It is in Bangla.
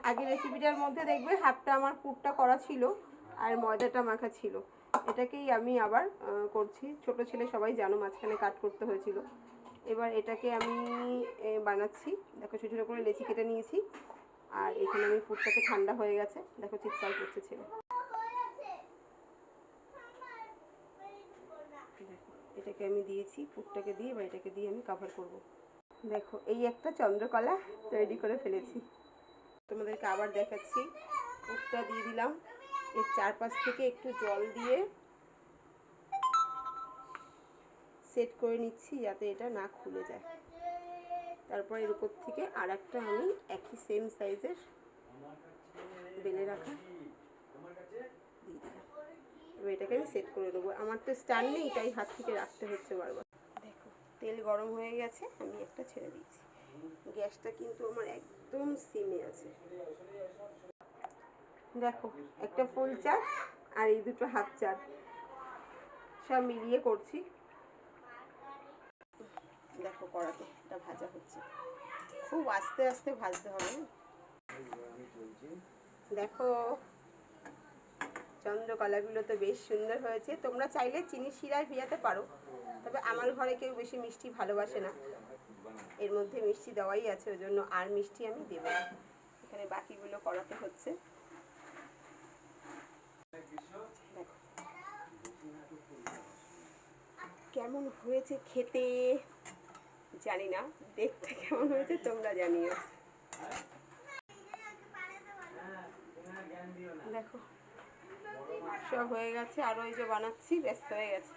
আগের রেসিপিটার মধ্যে দেখবে হাফটা আমার পুরটা করা ছিল আর ময়দাটা মাখা ছিল। এটাকেই আমি আবার করছি। ছোট ছেলে সবাই জানো মাঝখানে কাট করতে হয়েছিল। এবার এটাকে আমি বানাচ্ছি। দেখো ছোটো ছোটো করে লেচি কেটে নিয়েছি। আর এখানে আমি পুরটাকে ঠান্ডা হয়ে গেছে, দেখো চিৎকার করছে ছেলে। দেখো এটাকে আমি দিয়েছি, পুরটাকে দিয়ে বা এটাকে দিয়ে আমি কভার করব। দেখো এই একটা চন্দ্রকলা তৈরি করে ফেলেছি। তোমাদেরকে আবার দেখাচ্ছি। পুরটা দিয়ে দিলাম, এর চারপাশ থেকে একটু জল দিয়ে সেট করে নিচ্ছি যাতে এটা না খুলে যায়। তারপর এর উপর থেকে আর একটা আমি একই সেম সাইজের বেলে রাখা দিয়ে দিলাম। এবার এটাকে আমি সেট করে দেবো। আমার তো স্ট্যান্ড নেই, তাই হাত থেকে রাখতে হচ্ছে বারবার। দেখো তেল গরম হয়ে গেছে, আমি একটা ছেড়ে দিয়েছি। গ্যাসটা কিন্তু আমার একদম সিমে আছে। দেখো একটা ফুল চাঁদ আর এই দুটো হাফ চাঁদ সব মিলিয়ে করছি। দেখো কড়াতে এটা ভাজা হচ্ছে, খুব আস্তে আস্তে ভাজতে হবে। দেখো চন্দ্রকলাগুলো তো বেশ সুন্দর হয়েছে। তোমরা চাইলে চিনির শিরায় ভিজাতে পারো, তবে আমার ঘরে কেউ বেশি মিষ্টি ভালোবাসে না। এর মধ্যে মিষ্টি দেওয়াই আছে, ওই জন্য আর মিষ্টি আমি দেবো না। এখানে বাকিগুলো করাতে হচ্ছে। দেখো কেমন হয়েছে খেতে জানি না, দেখতে কেমন হয়েছে তোমরা জানিও। দেখো সব হয়ে গেছে, আর ওই যে বানাচ্ছি, ব্যস্ত হয়ে গেছে।